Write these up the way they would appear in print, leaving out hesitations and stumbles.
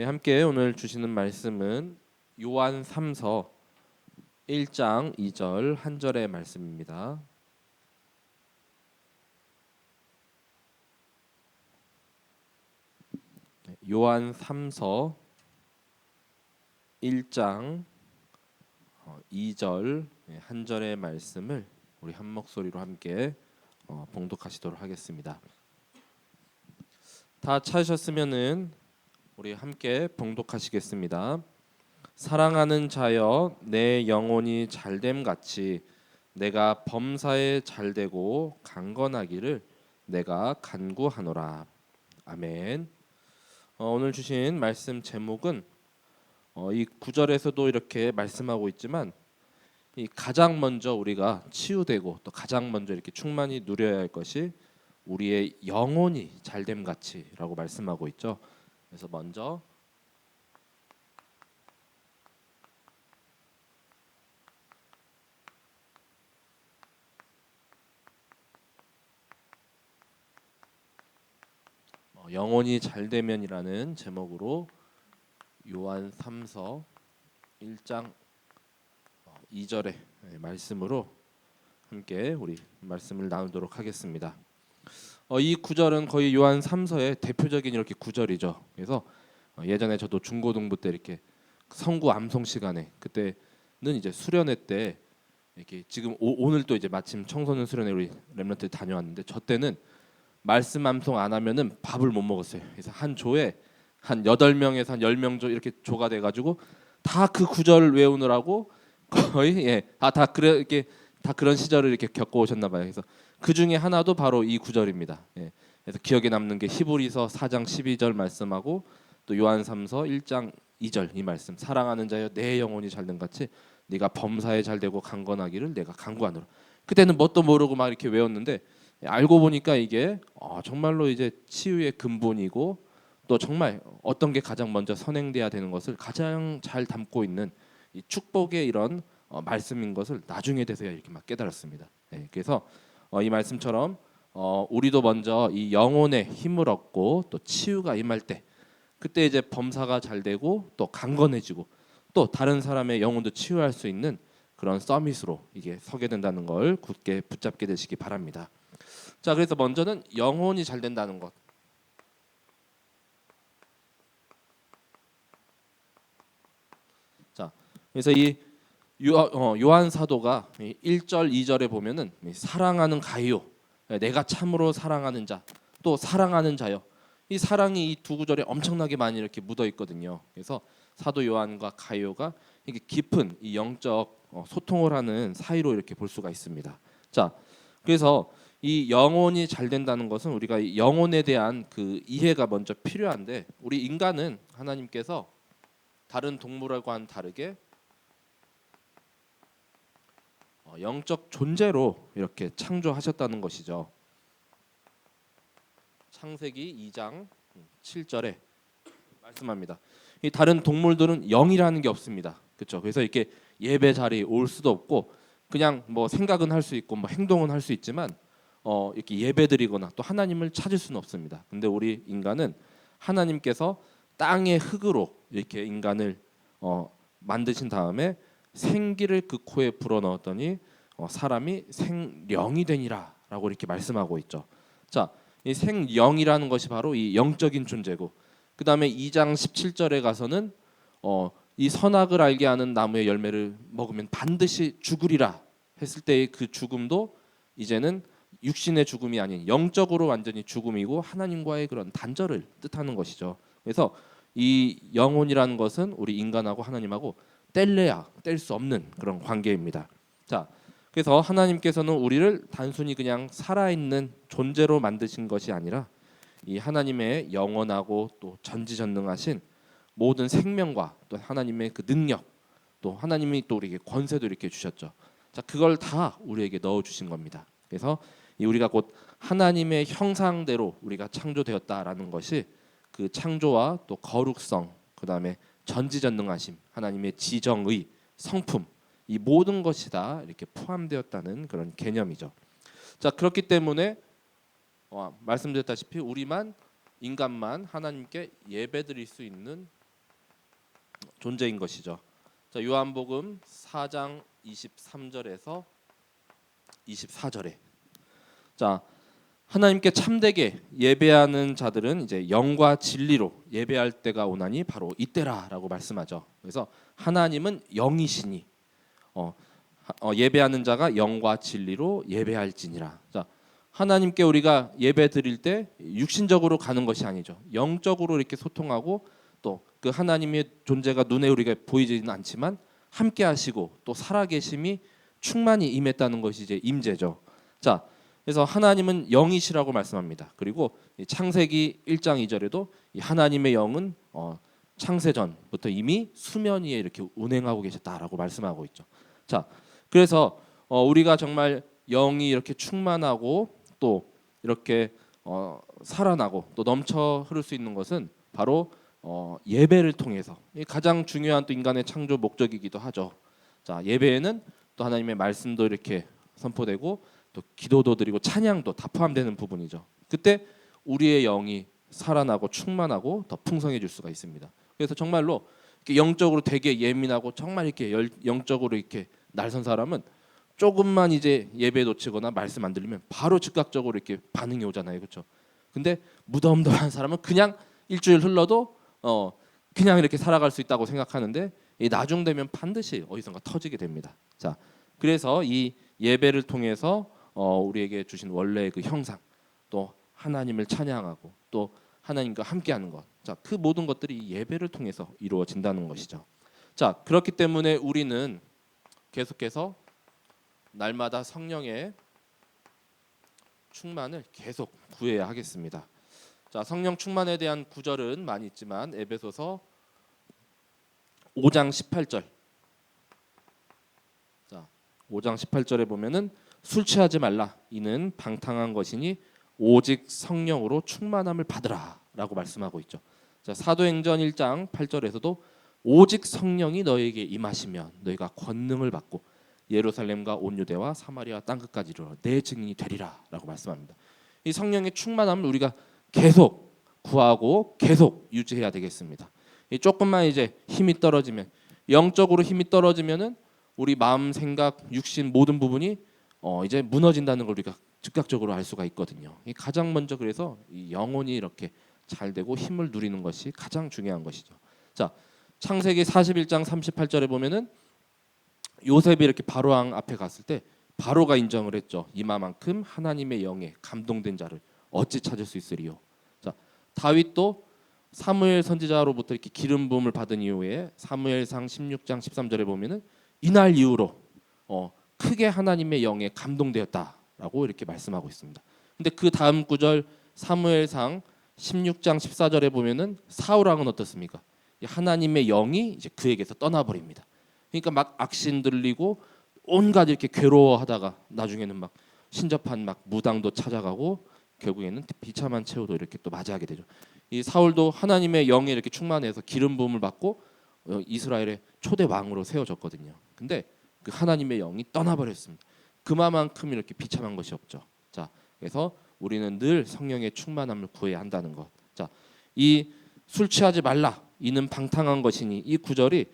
네, 함께 오늘 주시는 말씀은 요한 3서 1장 2절 한 절의 말씀입니다. 요한 3서 1장 2절 한 절의 말씀을 우리 한 목소리로 함께 봉독하시도록 하겠습니다. 다 찾으셨으면은 우리 함께 봉독하시겠습니다. 사랑하는 자여, 내 영혼이 잘됨 같이 내가 범사에 잘되고 강건하기를 내가 간구하노라. 아멘. 오늘 주신 말씀 제목은 이 구절에서도 이렇게 말씀하고 있지만 이 가장 먼저 우리가 치유되고 또 가장 먼저 이렇게 충만히 누려야 할 것이 우리의 영혼이 잘됨 같이라고 말씀하고 있죠. 그래서 먼저 영혼이 잘되면이라는 제목으로 요한 3서 1장 2절의 말씀으로 함께 우리 말씀을 나누도록 하겠습니다. 이 구절은 거의 요한 3서의 대표적인 이렇게 구절이죠. 그래서 예전에 저도 중고등부 때 이렇게 성구 암송 시간에 그때는 이제 수련회 때 이렇게 지금 오늘 또 이제 마침 청소년 수련회 우리 렘넌트 다녀왔는데 저 때는 말씀 암송 안 하면은 밥을 못 먹었어요. 그래서 한 조에 한 8명에서 한 10명 조 이렇게 조가 돼 가지고 다 그 구절 외우느라고 거의 다 그래 이렇게 다 그런 시절을 이렇게 겪어 오셨나 봐요. 그래서 그 중에 하나도 바로 이 구절입니다. 그래서 기억에 남는 게 히브리서 4장 12절 말씀하고 또 요한 3서 1장 2절 이 말씀. 사랑하는 자여, 내 영혼이 잘된 같이 네가 범사에 잘되고 강건하기를 내가 간구하노라. 그때는 뭣도 모르고 막 이렇게 외웠는데 알고 보니까 이게 정말로 이제 치유의 근본이고 또 정말 어떤 게 가장 먼저 선행돼야 되는 것을 가장 잘 담고 있는 이 축복의 이런 말씀인 것을 나중에 돼서야 이렇게 막 깨달았습니다. 그래서 이 말씀처럼 우리도 먼저 이 영혼의 힘을 얻고 또 치유가 임할 때 그때 이제 범사가 잘 되고 또 강건해지고 또 다른 사람의 영혼도 치유할 수 있는 그런 서밋으로 이게 서게 된다는 걸 굳게 붙잡게 되시기 바랍니다. 자, 그래서 먼저는 영혼이 잘 된다는 것. 자, 그래서 이 요한 사도가 1절, 2절에 보면은 사랑하는 가이오, 내가 참으로 사랑하는 자, 또 사랑하는 자요. 이 사랑이 이 두 구절에 엄청나게 많이 이렇게 묻어 있거든요. 그래서 사도 요한과 가이오가 이게 깊은 이 영적 소통을 하는 사이로 이렇게 볼 수가 있습니다. 자, 그래서 이 영혼이 잘 된다는 것은 우리가 이 영혼에 대한 그 이해가 먼저 필요한데 우리 인간은 하나님께서 다른 동물과는 다르게 영적 존재로 이렇게 창조하셨다는 것이죠. 창세기 2장 7절에 말씀합니다. 이 다른 동물들은 영이라는 게 없습니다. 그렇죠? 그래서 이렇게 예배 자리에 올 수도 없고 그냥 뭐 생각은 할 수 있고 뭐 행동은 할 수 있지만 이렇게 예배드리거나 또 하나님을 찾을 수는 없습니다. 근데 우리 인간은 하나님께서 땅의 흙으로 이렇게 인간을 만드신 다음에 생기를 그 코에 불어넣었더니 사람이 생령이 되니라라고 이렇게 말씀하고 있죠. 자, 이 생령이라는 것이 바로 이 영적인 존재고, 그 다음에 2장 17절에 가서는 이 선악을 알게 하는 나무의 열매를 먹으면 반드시 죽으리라 했을 때의 그 죽음도 이제는 육신의 죽음이 아닌 영적으로 완전히 죽음이고 하나님과의 그런 단절을 뜻하는 것이죠. 그래서 이 영혼이라는 것은 우리 인간하고 하나님하고 뗄래야 뗄 수 없는 그런 관계입니다. 자, 그래서 하나님께서는 우리를 단순히 그냥 살아있는 존재로 만드신 것이 아니라 이 하나님의 영원하고 또 전지전능하신 모든 생명과 또 하나님의 그 능력, 또 하나님이 또 우리에게 권세도 이렇게 주셨죠. 자, 그걸 다 우리에게 넣어 주신 겁니다. 그래서 우리가 곧 하나님의 형상대로 우리가 창조되었다라는 것이 그 창조와 또 거룩성, 그다음에 전지전능하심, 하나님의 지정의 성품, 이 모든 것이 다 이렇게 포함되었다는 그런 개념이죠. 자, 그렇기 때문에 말씀드렸다시피 우리만 인간만 하나님께 예배드릴 수 있는 존재인 것이죠. 자, 요한복음 4장 23절에서 24절에 자, 하나님께 참되게 예배하는 자들은 이제 영과 진리로 예배할 때가 오나니 바로 이때라라고 말씀하죠. 그래서 하나님은 영이시니 예배하는 자가 영과 진리로 예배할지니라. 자, 하나님께 우리가 예배 드릴 때 육신적으로 가는 것이 아니죠. 영적으로 이렇게 소통하고 또 그 하나님의 존재가 눈에 우리가 보이지는 않지만 함께 하시고 또 살아계심이 충만히 임했다는 것이 이제 임재죠. 자, 그래서 하나님은 영이시라고 말씀합니다. 그리고 창세기 1장 2절에도 이 하나님의 영은 창세 전부터 이미 수면 위에 이렇게 운행하고 계셨다라고 말씀하고 있죠. 자, 그래서 우리가 정말 영이 이렇게 충만하고 또 이렇게 살아나고 또 넘쳐 흐를 수 있는 것은 바로 예배를 통해서 가장 중요한 또 인간의 창조 목적이기도 하죠. 자, 예배에는 또 하나님의 말씀도 이렇게 선포되고 또 기도도 드리고 찬양도 다 포함되는 부분이죠. 그때 우리의 영이 살아나고 충만하고 더 풍성해질 수가 있습니다. 그래서 정말로 이렇게 영적으로 되게 예민하고 정말 이렇게 영적으로 이렇게 날선 사람은 조금만 이제 예배 놓치거나 말씀 안 들리면 바로 즉각적으로 이렇게 반응이 오잖아요, 그렇죠? 근데 무덤덤한 사람은 그냥 일주일 흘러도 그냥 이렇게 살아갈 수 있다고 생각하는데 이 나중 되면 반드시 어디선가 터지게 됩니다. 자, 그래서 이 예배를 통해서 우리에게 주신 원래의 그 형상, 또 하나님을 찬양하고 또 하나님과 함께하는 것, 자, 그 모든 것들이 예배를 통해서 이루어진다는 것이죠. 자, 그렇기 때문에 우리는 계속해서 날마다 성령의 충만을 계속 구해야 하겠습니다. 자, 성령 충만에 대한 구절은 많이 있지만 에베소서 5장 18절. 자, 5장 18절에 보면은 술 취하지 말라 이는 방탕한 것이니 오직 성령으로 충만함을 받으라라고 말씀하고 있죠. 자, 사도행전 1장 8절에서도 오직 성령이 너에게 임하시면 너희가 권능을 받고 예루살렘과 온 유대와 사마리아 땅 끝까지 이르러 내 증인이 되리라라고 말씀합니다. 이 성령의 충만함을 우리가 계속 구하고 계속 유지해야 되겠습니다. 조금만 이제 힘이 떨어지면 영적으로 힘이 떨어지면은 우리 마음, 생각, 육신 모든 부분이 이제 무너진다는 걸 우리가 즉각적으로 알 수가 있거든요. 가장 먼저 그래서 이 영혼이 이렇게 잘 되고 힘을 누리는 것이 가장 중요한 것이죠. 자, 창세기 41장 38절에 보면은 요셉이 이렇게 바로 왕 앞에 갔을 때 바로가 인정을 했죠. 이마만큼 하나님의 영에 감동된 자를 어찌 찾을 수 있으리요. 자, 다윗도 사무엘 선지자로부터 이렇게 기름 부음을 받은 이후에 사무엘상 16장 13절에 보면은 이날 이후로 크게 하나님의 영에 감동되었다라고 이렇게 말씀하고 있습니다. 근데 그 다음 구절 사무엘상 16장 14절에 보면은 사울 왕은 어떻습니까? 하나님의 영이 이제 그에게서 떠나버립니다. 그러니까 막 악신 들리고 온갖 이렇게 괴로워하다가 나중에는 막 신접한 막 무당도 찾아가고 결국에는 비참한 최후도 이렇게 또 맞이하게 되죠. 이 사울도 하나님의 영에 이렇게 충만해서 기름 부음을 받고 이스라엘의 초대 왕으로 세워졌거든요. 근데 그 하나님의 영이 떠나버렸습니다. 그만큼 이렇게 비참한 것이 없죠. 자, 그래서 우리는 늘 성령의 충만함을 구해야 한다는 것. 자, 이 술 취하지 말라 이는 방탕한 것이니 이 구절이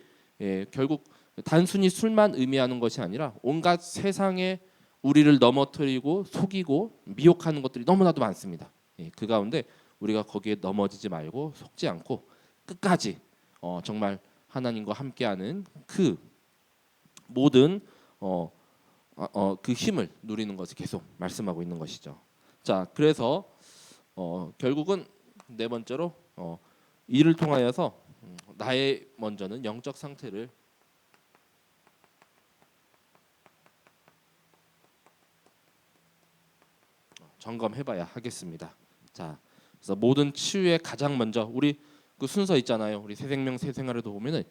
결국 단순히 술만 의미하는 것이 아니라 온갖 세상에 우리를 넘어뜨리고 속이고 미혹하는 것들이 너무나도 많습니다. 그 가운데 우리가 거기에 넘어지지 말고 속지 않고 끝까지 정말 하나님과 함께하는 그 모든 그 힘을 누리는 것을 계속 말씀하고 있는 것이죠. 자, 그래서 결국은 네 번째로 이를 통하여서 나의 먼저는 영적 상태를 점검해봐야 하겠습니다. 자, 그래서 모든 치유의 가장 먼저 우리 그 순서 있잖아요. 우리 새생명 새생활에도 보면은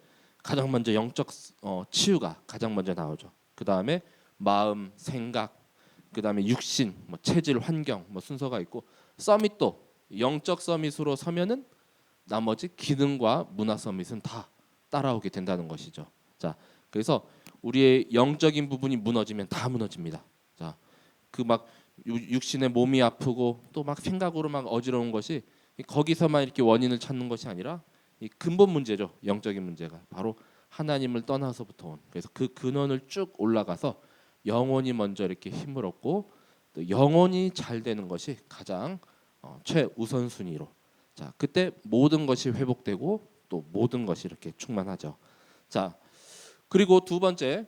가장 먼저 영적 치유가 가장 먼저 나오죠. 그 다음에 마음, 생각, 그 다음에 육신, 뭐 체질, 환경, 뭐 순서가 있고 서밋도 영적 서밋으로 서면은 나머지 기능과 문화 서밋은 다 따라오게 된다는 것이죠. 자, 그래서 우리의 영적인 부분이 무너지면 다 무너집니다. 자, 그 막 육신의 몸이 아프고 또 막 생각으로 막 어지러운 것이 거기서만 이렇게 원인을 찾는 것이 아니라 이 근본 문제죠. 영적인 문제가 바로 하나님을 떠나서부터 온. 그래서 그 근원을 쭉 올라가서 영혼이 먼저 이렇게 힘을 얻고 또 영혼이 잘 되는 것이 가장 최우선 순위로. 자, 그때 모든 것이 회복되고 또 모든 것이 이렇게 충만하죠. 자, 그리고 두 번째,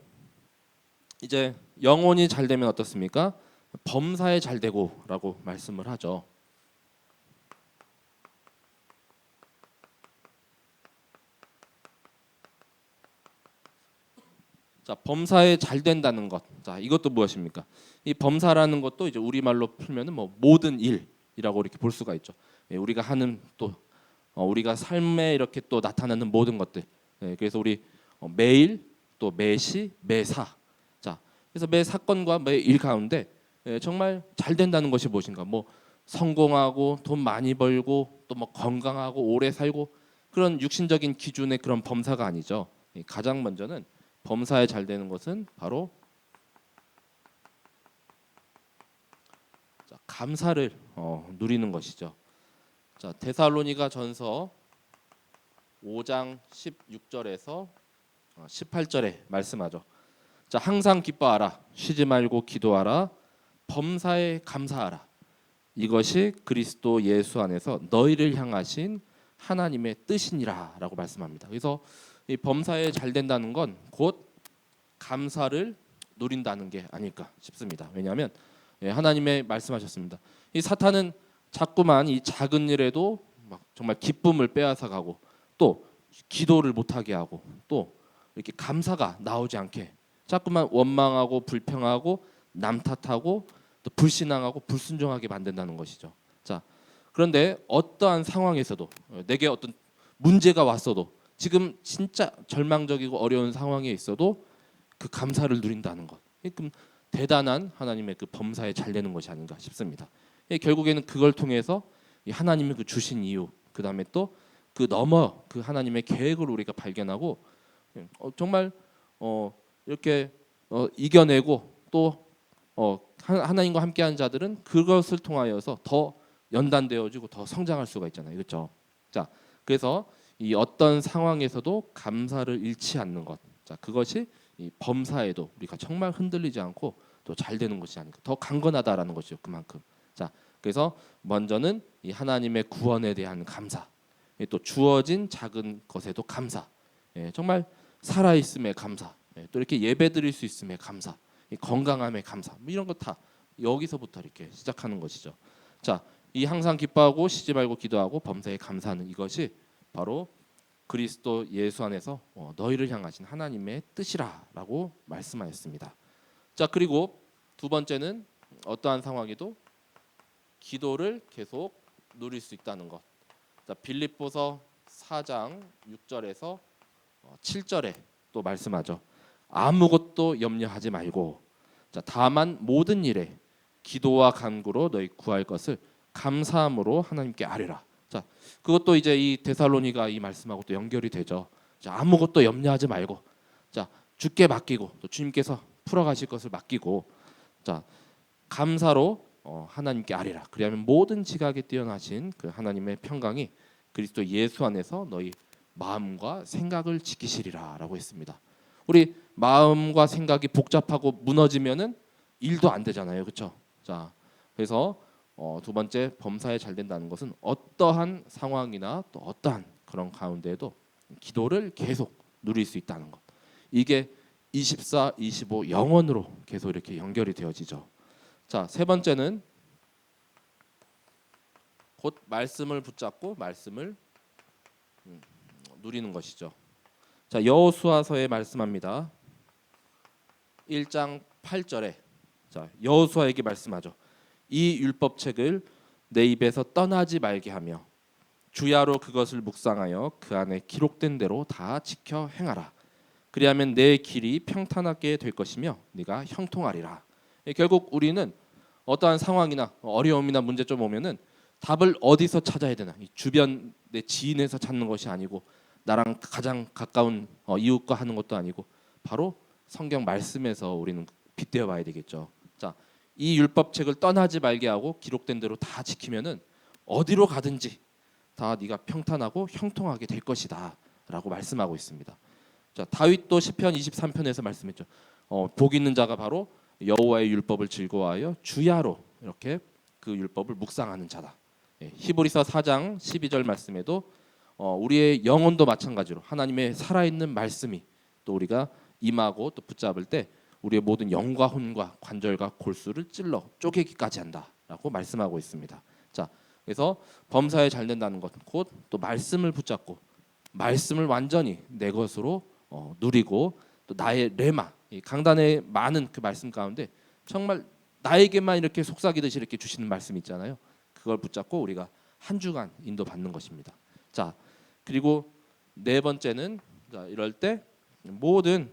이제 영혼이 잘 되면 어떻습니까? 범사에 잘 되고라고 말씀을 하죠. 자, 범사에 잘 된다는 것. 자, 이것도 무엇입니까? 이 범사라는 것도 이제 우리말로 풀면은 뭐 모든 일이라고 이렇게 볼 수가 있죠. 예, 우리가 하는 또 우리가 삶에 이렇게 또 나타나는 모든 것들. 예, 그래서 우리 매일 또 매시 매사. 자, 그래서 매 사건과 매 일 가운데 정말 잘 된다는 것이 무엇인가? 뭐 성공하고 돈 많이 벌고 또 뭐 건강하고 오래 살고 그런 육신적인 기준의 그런 범사가 아니죠. 가장 먼저는 범사에 잘 되는 것은 바로 감사를 누리는 것이죠. 자, 데살로니가 전서 5장 16절에서 18절에 말씀하죠. 자, 항상 기뻐하라, 쉬지 말고 기도하라, 범사에 감사하라. 이것이 그리스도 예수 안에서 너희를 향하신 하나님의 뜻이니라라고 말씀합니다. 그래서 이 범사에 잘 된다는 건 곧 감사를 누린다는 게 아닐까 싶습니다. 왜냐하면 하나님의 말씀하셨습니다. 이 사탄은 자꾸만 이 작은 일에도 막 정말 기쁨을 빼앗아가고 또 기도를 못하게 하고 또 이렇게 감사가 나오지 않게 자꾸만 원망하고 불평하고 남 탓하고 또 불신앙하고 불순종하게 만든다는 것이죠. 자, 그런데 어떠한 상황에서도 내게 어떤 문제가 왔어도 지금 진짜 절망적이고 어려운 상황에 있어도 그 감사를 누린다는 것. 그럼 대단한 하나님의 그 범사에 잘 되는 것이 아닌가 싶습니다. 결국에는 그걸 통해서 하나님이 그 주신 이유, 그 다음에 또 그 넘어 그 하나님의 계획을 우리가 발견하고 정말 이렇게 이겨내고 또 하나님과 함께한 자들은 그것을 통하여서 더 연단되어지고 더 성장할 수가 있잖아요, 그렇죠? 자, 그래서 이 어떤 상황에서도 감사를 잃지 않는 것, 자, 그것이 이 범사에도 우리가 정말 흔들리지 않고 또 잘 되는 것이 아닐까, 더 강건하다라는 것이죠, 그만큼. 자, 그래서 먼저는 이 하나님의 구원에 대한 감사, 또 주어진 작은 것에도 감사, 정말 살아 있음에 감사, 또 이렇게 예배 드릴 수 있음에 감사, 건강함에 감사, 뭐 이런 거 다 여기서부터 이렇게 시작하는 것이죠. 자, 이 항상 기뻐하고 쉬지 말고 기도하고 범사에 감사하는 이것이 바로 그리스도 예수 안에서 너희를 향하신 하나님의 뜻이라라고 말씀하였습니다. 자, 그리고 두 번째는 어떠한 상황에도 기도를 계속 누릴 수 있다는 것. 자, 빌립보서 4장 6절에서 7절에 또 말씀하죠. 아무것도 염려하지 말고, 자, 다만 모든 일에 기도와 간구로 너희 구할 것을 감사함으로 하나님께 아뢰라. 자, 그것도 이제 이 데살로니가 이 말씀하고 또 연결이 되죠. 자, 아무것도 염려하지 말고, 자, 주께 맡기고 또 주님께서 풀어가실 것을 맡기고, 자, 감사로 하나님께 아뢰라. 그리하면 모든 지각에 뛰어나신 그 하나님의 평강이 그리스도 예수 안에서 너희 마음과 생각을 지키시리라라고 했습니다. 우리 마음과 생각이 복잡하고 무너지면은 일도 안 되잖아요, 그렇죠? 자, 그래서 두 번째 범사에 잘 된다는 것은 어떠한 상황이나 또 어떠한 그런 가운데에도 기도를 계속 누릴 수 있다는 것. 이게 24, 25 영원으로 계속 이렇게 연결이 되어지죠. 자, 세 번째는 곧 말씀을 붙잡고 말씀을 누리는 것이죠. 자, 여호수아서에 말씀합니다. 1장 8절에 자, 여호수아에게 말씀하죠. 이 율법책을 내 입에서 떠나지 말게 하며 주야로 그것을 묵상하여 그 안에 기록된 대로 다 지켜 행하라. 그리하면 내 길이 평탄하게 될 것이며 네가 형통하리라. 결국 우리는 어떠한 상황이나 어려움이나 문제점 오면은 답을 어디서 찾아야 되나? 주변 내 지인에서 찾는 것이 아니고 나랑 가장 가까운 이웃과 하는 것도 아니고 바로 성경 말씀에서 우리는 빗대어 봐야 되겠죠. 자, 이 율법책을 떠나지 말게 하고 기록된 대로 다 지키면은 어디로 가든지 다 네가 평탄하고 형통하게 될 것이다라고 말씀하고 있습니다. 자, 다윗도 시편 23편에서 말씀했죠. 복 있는 자가 바로 여호와의 율법을 즐거워하여 주야로 이렇게 그 율법을 묵상하는 자다. 히브리서 4장 12절 말씀에도 우리의 영혼도 마찬가지로 하나님의 살아있는 말씀이 또 우리가 임하고 또 붙잡을 때 우리의 모든 영과 혼과 관절과 골수를 찔러 쪼개기까지 한다라고 말씀하고 있습니다. 자, 그래서 범사에 잘 된다는 것 곧 또 말씀을 붙잡고 말씀을 완전히 내 것으로 누리고 또 나의 레마 이 강단에 많은 그 말씀 가운데 정말 나에게만 이렇게 속삭이듯이 이렇게 주시는 말씀 있잖아요. 그걸 붙잡고 우리가 한 주간 인도받는 것입니다. 자, 그리고 네 번째는 자, 이럴 때 모든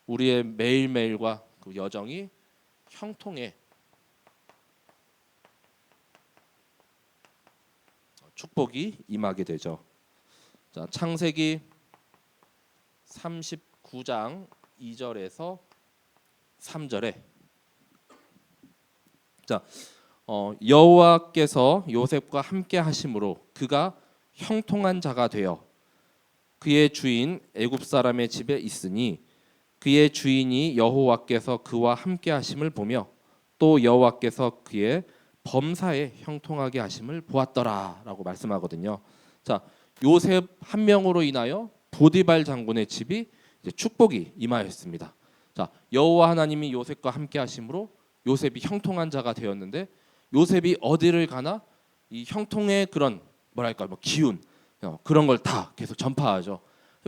우리의 매일매일과 그 여정이 형통에 축복이 임하게 되죠. 자, 창세기 39장 2절에서 3절에 자, 여호와께서 요셉과 함께 하심으로 그가 형통한 자가 되어 그의 주인 애굽 사람의 집에 있으니 그의 주인이 여호와께서 그와 함께 하심을 보며 또 여호와께서 그의 범사에 형통하게 하심을 보았더라라고 말씀하거든요. 자, 요셉 한 명으로 인하여 보디발 장군의 집이 이제 축복이 임하였습니다. 자, 여호와 하나님이 요셉과 함께 하심으로 요셉이 형통한 자가 되었는데 요셉이 어디를 가나 이 형통의 그런 뭐랄까 뭐 기운 그런 걸 다 계속 전파하죠.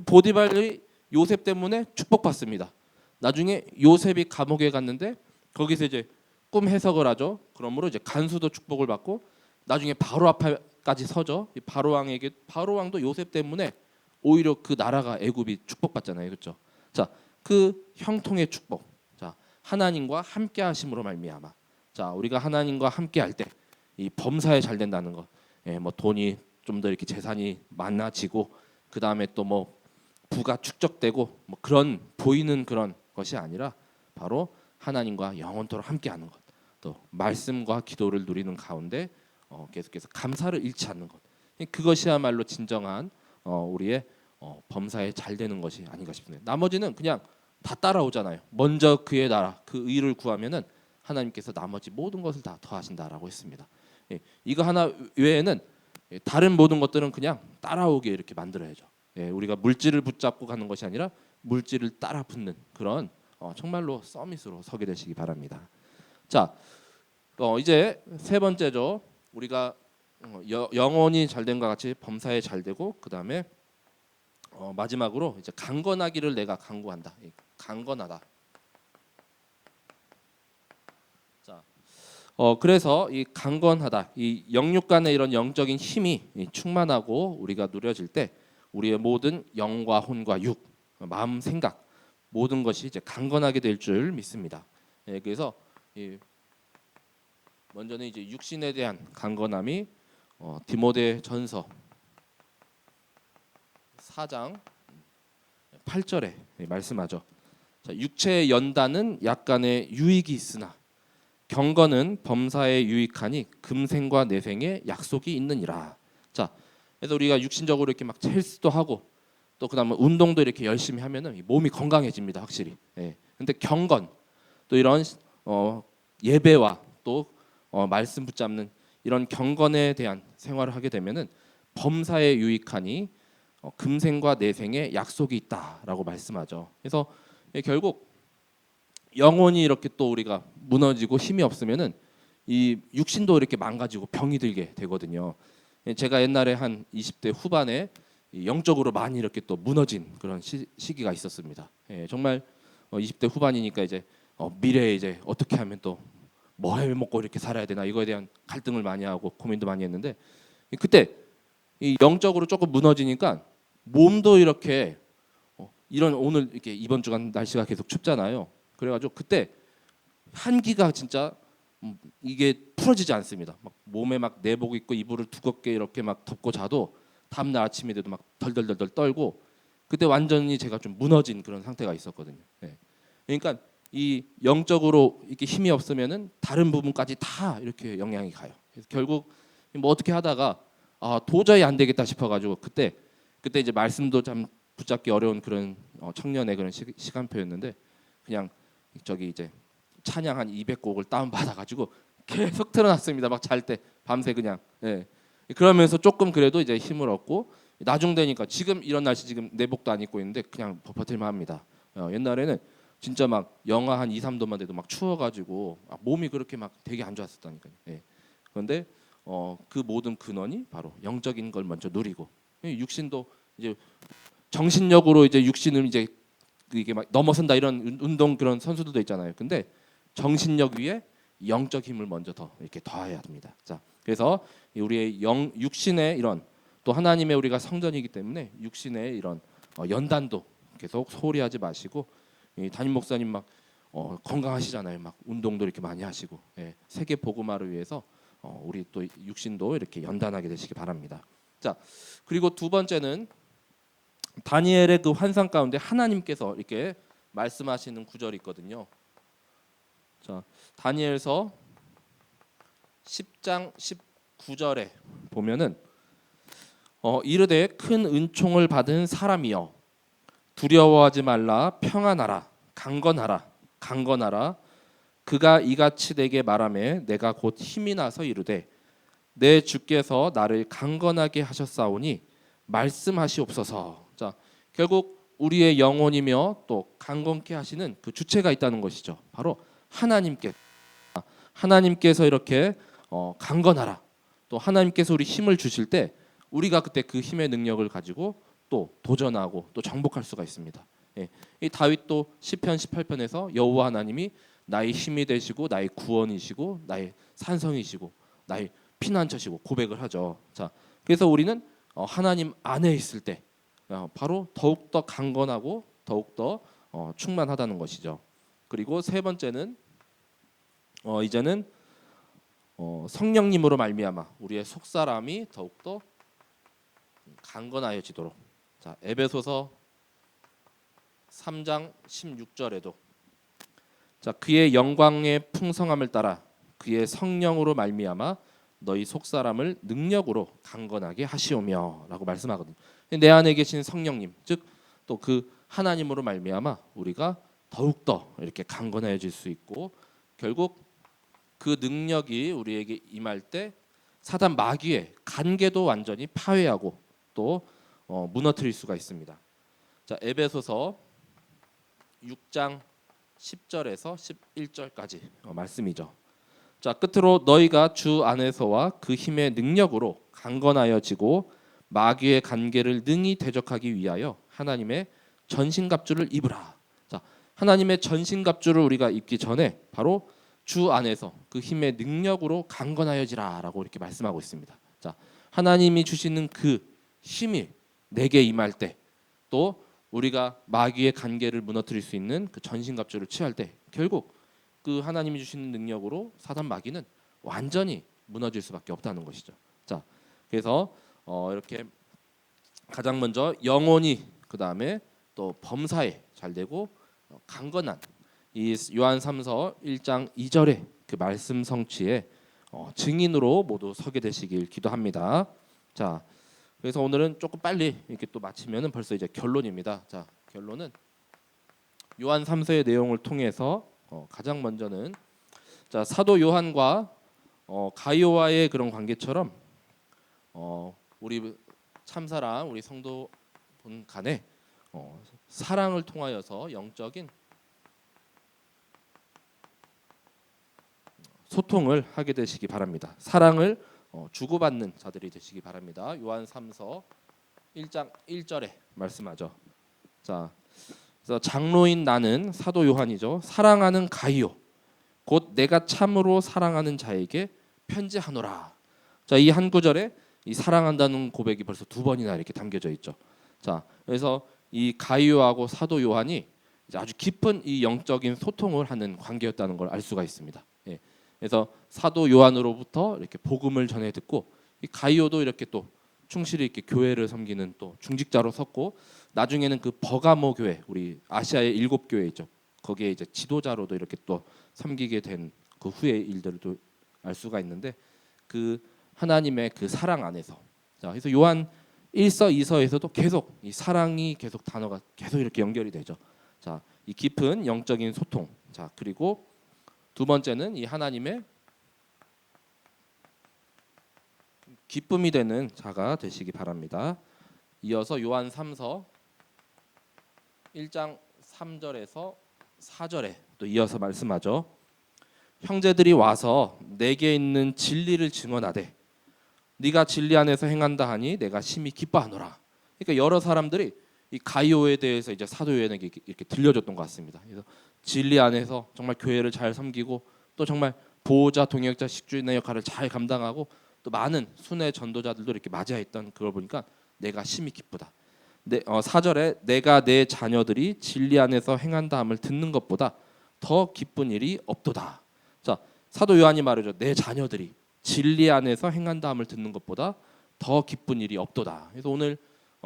보디발이 요셉 때문에 축복받습니다. 나중에 요셉이 감옥에 갔는데 거기서 이제 꿈 해석을 하죠. 그러므로 이제 간수도 축복을 받고 나중에 바로 앞에까지 서죠. 이 바로 왕에게 바로 왕도 요셉 때문에 오히려 그 나라가 애굽이 축복받잖아요. 그렇죠? 자, 그 형통의 축복. 자, 하나님과 함께 하심으로 말미암아. 자, 우리가 하나님과 함께 할 때 이 범사에 잘 된다는 것. 예, 뭐 돈이 좀 더 이렇게 재산이 많아지고 그다음에 또 뭐 부가 축적되고 뭐 그런 보이는 그런 것이 아니라 바로 하나님과 영원토록 함께 하는 것. 또 말씀과 기도를 누리는 가운데 계속해서 감사를 잃지 않는 것. 그것이야말로 진정한 우리의 범사에 잘 되는 것이 아닌가 싶습니다. 나머지는 그냥 다 따라오잖아요. 먼저 그의 나라, 그 의를 구하면은 하나님께서 나머지 모든 것을 다 더하신다라고 했습니다. 예, 이거 하나 외에는 다른 모든 것들은 그냥 따라오게 이렇게 만들어야죠. 예, 우리가 물질을 붙잡고 가는 것이 아니라 물질을 따라 붙는 그런 정말로 서밋으로 서게 되시기 바랍니다. 자, 이제 세 번째죠. 우리가 영혼이 잘된과 같이 범사에 잘 되고 그 다음에 마지막으로 이제 강건하기를 내가 강구한다. 강건하다. 자, 그래서 이 강건하다, 이 영육 간의 이런 영적인 힘이 충만하고 우리가 누려질 때 우리의 모든 영과 혼과 육, 마음, 생각 모든 것이 이제 강건하게 될 줄 믿습니다. 예, 그래서 먼저는 이제 육신에 대한 강건함이 디모데전서 4장 8절에 말씀하죠. 자, 육체의 연단은 약간의 유익이 있으나 경건은 범사에 유익하니 금생과 내생에 약속이 있느니라. 자, 그래서 우리가 육신적으로 이렇게 막 헬스도 하고 또 그다음에 운동도 이렇게 열심히 하면은 몸이 건강해집니다, 확실히. 예. 근데 경건 또 이런 예배와 또 말씀 붙잡는 이런 경건에 대한 생활을 하게 되면은 범사에 유익하니 금생과 내생에 약속이 있다라고 말씀하죠. 그래서 결국 영혼이 이렇게 또 우리가 무너지고 힘이 없으면은 이 육신도 이렇게 망가지고 병이 들게 되거든요. 제가 옛날에 한 20대 후반에 영적으로 많이 이렇게 또 무너진 그런 시기가 있었습니다. 예, 정말 20대 후반이니까 이제 미래에 이제 어떻게 하면 또 뭐 해먹고 이렇게 살아야 되나 이거에 대한 갈등을 많이 하고 고민도 많이 했는데 그때 이 영적으로 조금 무너지니까 몸도 이렇게 이런 오늘 이렇게 이번 주간 날씨가 계속 춥잖아요. 그래가지고 그때 한기가 진짜 이게 풀어지지 않습니다. 막 몸에 막 내복 입고 이불을 두껍게 이렇게 막 덮고 자도 다음날 아침이 돼도 막 덜덜덜덜 떨고 그때 완전히 제가 좀 무너진 그런 상태가 있었거든요. 네. 그러니까 이 영적으로 이렇게 힘이 없으면은 다른 부분까지 다 이렇게 영향이 가요. 그래서 결국 뭐 어떻게 하다가 도저히 안 되겠다 싶어가지고 그때 이제 말씀도 참 붙잡기 어려운 그런 청년의 그런 시간표였는데 그냥 저기 이제 찬양 한 200곡을 다운 받아가지고 계속 틀어놨습니다. 막 잘 때 밤새 그냥. 예. 그러면서 조금 그래도 이제 힘을 얻고 나중 되니까 지금 이런 날씨 지금 내복도 안 입고 있는데 그냥 버틸만 합니다. 옛날에는 진짜 막 영하 한 2, 3도만 돼도 막 추워가지고 몸이 그렇게 막 되게 안 좋았었다니까요. 예. 그런데 그 모든 근원이 바로 영적인 걸 먼저 누리고 육신도 이제 정신력으로 이제 육신을 이제 이게 막 넘어선다 이런 운동 그런 선수들도 있잖아요. 근데 정신력 위에 영적 힘을 먼저 더 이렇게 더해야 됩니다. 자, 그래서 우리의 육신의 이런 또 하나님의 우리가 성전이기 때문에 육신의 이런 연단도 계속 소홀히 하지 마시고 담임 목사님 막 건강하시잖아요. 막 운동도 이렇게 많이 하시고 세계 복음화를 위해서 우리 또 육신도 이렇게 연단하게 되시기 바랍니다. 자, 그리고 두 번째는 다니엘의 그 환상 가운데 하나님께서 이렇게 말씀하시는 구절이 있거든요. 자, 다니엘서 10장 19절에 보면은 이르되 큰 은총을 받은 사람이여 두려워하지 말라 평안하라 강건하라 그가 이같이 내게 말하매 내가 곧 힘이 나서 이르되 내 주께서 나를 강건하게 하셨사오니 말씀하시옵소서. 자, 결국 우리의 영혼이며 또 강건케 하시는 그 주체가 있다는 것이죠. 바로 하나님께서 이렇게 강건하라. 또 하나님께서 우리 힘을 주실 때 우리가 그때 그 힘의 능력을 가지고 또 도전하고 또 정복할 수가 있습니다. 예. 이 다윗도 시편 18편에서 여호와 하나님이 나의 힘이 되시고 나의 구원이시고 나의 산성이시고 나의 피난처시고 고백을 하죠. 자, 그래서 우리는 하나님 안에 있을 때 바로 더욱 더 강건하고 더욱 더 충만하다는 것이죠. 그리고 세 번째는 이제는 성령님으로 말미암아 우리의 속사람이 더욱 더 강건하여지도록. 자, 에베소서 3장 16절에도 자, 그의 영광의 풍성함을 따라 그의 성령으로 말미암아 너희 속사람을 능력으로 강건하게 하시오며라고 말씀하거든요. 내 안에 계신 성령님, 즉 또 그 하나님으로 말미암아 우리가 더욱 더 이렇게 강건해질 수 있고 결국 그 능력이 우리에게 임할 때 사단 마귀의 간계도 완전히 파괴하고 또 무너뜨릴 수가 있습니다. 자, 에베소서 6장 10절에서 11절까지 말씀이죠. 자, 끝으로 너희가 주 안에서와 그 힘의 능력으로 강건하여지고 마귀의 간계를 능히 대적하기 위하여 하나님의 전신갑주를 입으라. 자, 하나님의 전신갑주를 우리가 입기 전에 바로 주 안에서 그 힘의 능력으로 강건하여지라라고 이렇게 말씀하고 있습니다. 자, 하나님이 주시는 그 힘이 내게 임할 때 또 우리가 마귀의 간계를 무너뜨릴 수 있는 그 전신갑주를 취할 때 결국 그 하나님이 주시는 능력으로 사단 마귀는 완전히 무너질 수밖에 없다는 것이죠. 자, 그래서 이렇게 가장 먼저 영혼이 그 다음에 또 범사에 잘 되고 강건한 이 요한 3서 1장 2절의 그 말씀 성취에 증인으로 모두 서게 되시길 기도합니다. 자, 그래서 오늘은 조금 빨리 이렇게 또 마치면은 벌써 이제 결론입니다. 자, 결론은 요한 3서의 내용을 통해서 가장 먼저는 자, 사도 요한과 가이오와의 그런 관계처럼 우리 참사랑 우리 성도분 간에 사랑을 통하여서 영적인 소통을 하게 되시기 바랍니다. 사랑을 주고받는 자들이 되시기 바랍니다. 요한 3서 1장 1절에 말씀하죠. 자, 그래서 장로인 나는 사도 요한이죠. 사랑하는 가이오 곧 내가 참으로 사랑하는 자에게 편지하노라. 자, 이 한 구절에 이 사랑한다는 고백이 벌써 두 번이나 이렇게 담겨져 있죠. 자, 그래서 이 가이오하고 사도 요한이 아주 깊은 이 영적인 소통을 하는 관계였다는 걸 알 수가 있습니다. 예. 그래서 사도 요한으로부터 이렇게 복음을 전해 듣고 이 가이오도 이렇게 또 충실히 이렇게 교회를 섬기는 또 중직자로 섰고 나중에는 그 버가모 교회 우리 아시아의 7교회 있죠. 거기에 이제 지도자로도 이렇게 또 섬기게 된 그 후의 일들도 알 수가 있는데 그 하나님의 그 사랑 안에서 자, 그래서 요한 1서 2서에서도 계속 이 사랑이 계속 단어가 계속 이렇게 연결이 되죠. 자, 이 깊은 영적인 소통. 자, 그리고 두 번째는 이 하나님의 기쁨이 되는 자가 되시기 바랍니다. 이어서 요한 3서 1장 3절에서 4절에 또 이어서 말씀하죠. 형제들이 와서 내게 있는 진리를 증언하되 네가 진리 안에서 행한다 하니 내가 심히 기뻐하노라. 그러니까 여러 사람들이 이 가이오에 대해서 이제 사도 요한에게 이렇게 들려줬던 것 같습니다. 그래서 진리 안에서 정말 교회를 잘 섬기고 또 정말 보호자, 동역자, 식주인의 역할을 잘 감당하고 또 많은 순회 전도자들도 이렇게 맞이했던 그걸 보니까 내가 심히 기쁘다. 4절에 내가 내 자녀들이 진리 안에서 행한다 함을 듣는 것보다 더 기쁜 일이 없도다. 자, 사도 요한이 말하죠. 내 자녀들이 진리 안에서 행한다 함을 듣는 것보다 더 기쁜 일이 없도다. 그래서 오늘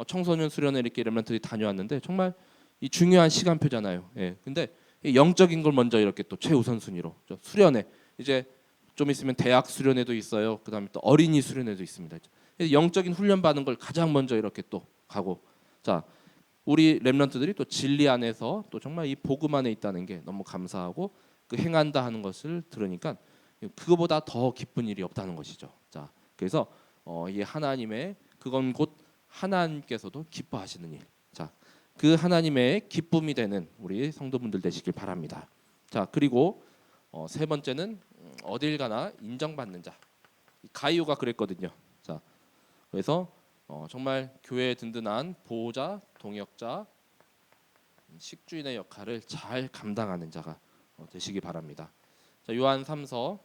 청소년 수련회 이렇게 렘넌트들이 다녀왔는데 정말 이 중요한 시간표잖아요. 예. 근데 영적인 걸 먼저 이렇게 또 최우선 순위로 수련회 이제 좀 있으면 대학 수련회도 있어요. 그다음에 또 어린이 수련회도 있습니다. 영적인 훈련 받는 걸 가장 먼저 이렇게 또 가고 자 우리 렘넌트들이 또 진리 안에서 또 정말 이 복음 안에 있다는 게 너무 감사하고 그 행한다 하는 것을 들으니까 그거보다 더 기쁜 일이 없다는 것이죠. 자 그래서 이 하나님의 그건 곧 하나님께서도 기뻐하시는 일. 자 그 하나님의 기쁨이 되는 우리 성도분들 되시길 바랍니다. 자 그리고 세 번째는 어딜 가나 인정받는 자. 가이오가 그랬거든요. 자 그래서 정말 교회의 든든한 보호자, 동역자, 식주인의 역할을 잘 감당하는 자가 되시기 바랍니다. 자, 요한 3서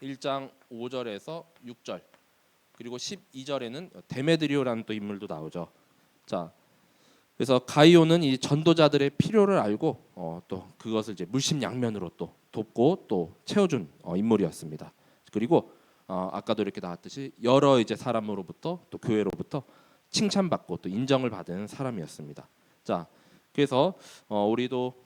1장 5절에서 6절 그리고 12절에는 데메드리오라는 또 인물도 나오죠. 자, 그래서 가이오는 이 전도자들의 필요를 알고 또 그것을 이제 물심양면으로 또 돕고 또 채워준 인물이었습니다. 그리고 아까도 이렇게 나왔듯이 여러 이제 사람으로부터 또 교회로부터 칭찬받고 또 인정을 받은 사람이었습니다. 자, 그래서 우리도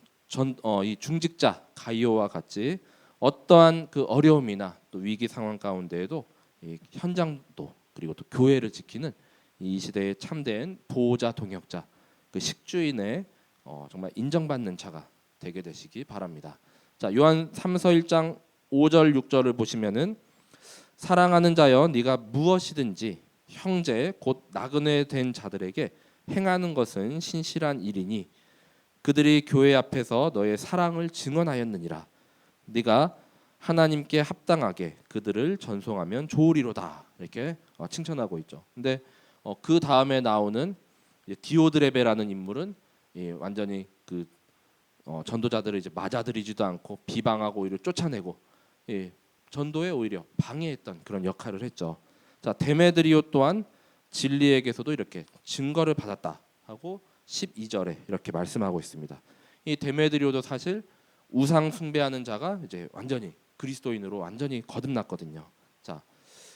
이 중직자 가이오와 같이 어떠한 그 어려움이나 또 위기 상황 가운데에도 이 현장도 그리고 또 교회를 지키는 이 시대의 참된 보호자 동역자 그 식주인의 정말 인정받는 자가 되게 되시기 바랍니다. 자, 요한 3서 1장 5절 6절을 보시면은 사랑하는 자여 네가 무엇이든지 형제 곧 나그네 된 자들에게 행하는 것은 신실한 일이니 그들이 교회 앞에서 너의 사랑을 증언하였느니라. 네가 하나님께 합당하게 그들을 전송하면 좋으리로다. 이렇게 칭찬하고 있죠. 근데 그 다음에 나오는 디오드레베라는 인물은 완전히 그 전도자들을 이제 맞아들이지도 않고 비방하고 오히려 쫓아내고 전도에 오히려 방해했던 그런 역할을 했죠. 자 데메드리오 또한 진리에게서도 이렇게 증거를 받았다 하고 12절에 이렇게 말씀하고 있습니다. 이 데메드리오도 사실 우상 숭배하는 자가 이제 완전히 그리스도인으로 완전히 거듭났거든요. 자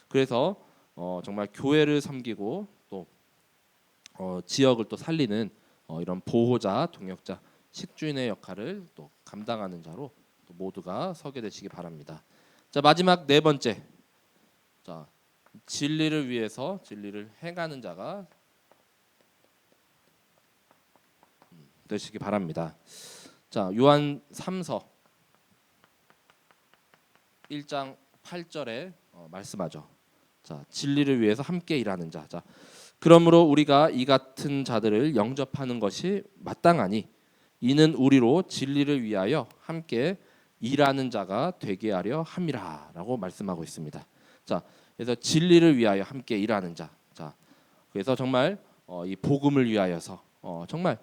그래서 정말 교회를 섬기고 또 지역을 또 살리는 이런 보호자, 동역자, 식주인의 역할을 또 감당하는 자로 또 모두가 서게 되시기 바랍니다. 자 마지막 네 번째, 자 진리를 위해서 진리를 행하는 자가 되시기 바랍니다. 자 요한 3서 1장 8절에 말씀하죠. 자 진리를 위해서 함께 일하는 자. 자 그러므로 우리가 이 같은 자들을 영접하는 것이 마땅하니 이는 우리로 진리를 위하여 함께 일하는 자가 되게 하려 함이라라고 말씀하고 있습니다. 자, 그래서 진리를 위하여 함께 일하는 자. 자, 그래서 정말 이 복음을 위하여서 정말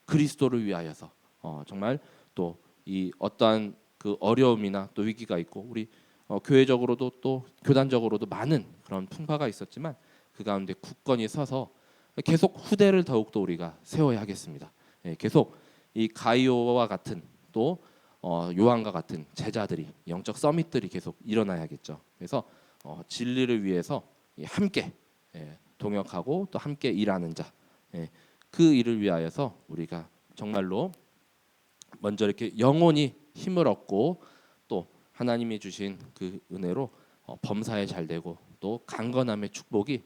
그리스도를 위하여서 정말 또 이 어떠한 그 어려움이나 또 위기가 있고 우리 교회적으로도 또 교단적으로도 많은 그런 풍파가 있었지만 그 가운데 굳건히 서서 계속 후대를 더욱더 우리가 세워야 하겠습니다. 계속 이 가이오와 같은 또 요한과 같은 제자들이 영적 서밋들이 계속 일어나야겠죠. 그래서 진리를 위해서 함께 동역하고 또 함께 일하는 자, 그 일을 위하여서 우리가 정말로 먼저 이렇게 영혼이 힘을 얻고 또 하나님이 주신 그 은혜로 범사에 잘 되고 또 강건함의 축복이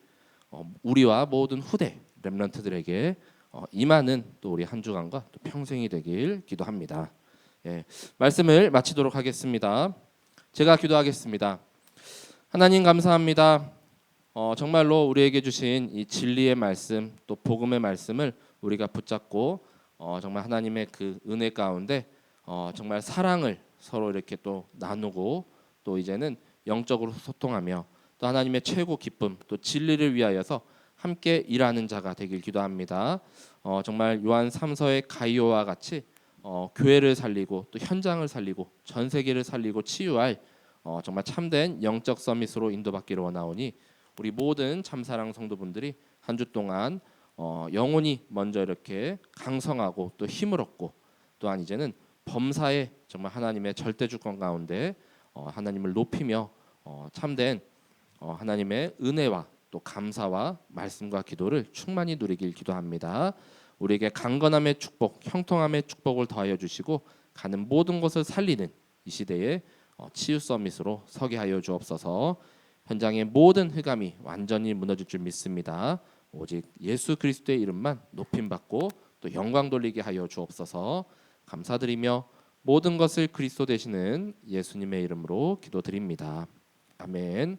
우리와 모든 후대 렘넌트들에게 임하는 또 우리 한 주간과 또 평생이 되길 기도합니다. 예, 말씀을 마치도록 하겠습니다. 제가 기도하겠습니다. 하나님 감사합니다. 정말로 우리에게 주신 이 진리의 말씀 또 복음의 말씀을 우리가 붙잡고 정말 하나님의 그 은혜 가운데 정말 사랑을 서로 이렇게 또 나누고 또 이제는 영적으로 소통하며 또 하나님의 최고 기쁨 또 진리를 위하여서 함께 일하는 자가 되길 기도합니다. 정말 요한 3서의 가이오와 같이 교회를 살리고 또 현장을 살리고 전 세계를 살리고 치유할 정말 참된 영적 서밋으로 인도받기를 원하오니 우리 모든 참사랑 성도분들이 한 주 동안 영혼이 먼저 이렇게 강성하고 또 힘을 얻고 또한 이제는 범사에 정말 하나님의 절대 주권 가운데 하나님을 높이며 참된 하나님의 은혜와 또 감사와 말씀과 기도를 충만히 누리길 기도합니다. 우리에게 강건함의 축복, 형통함의 축복을 더하여 주시고 가는 모든 것을 살리는 이 시대에 치유 서밋으로 서게 하여 주옵소서. 현장의 모든 흑암이 완전히 무너질 줄 믿습니다. 오직 예수 그리스도의 이름만 높임 받고 또 영광 돌리게 하여 주옵소서. 감사드리며 모든 것을 그리스도 되시는 예수님의 이름으로 기도드립니다. 아멘.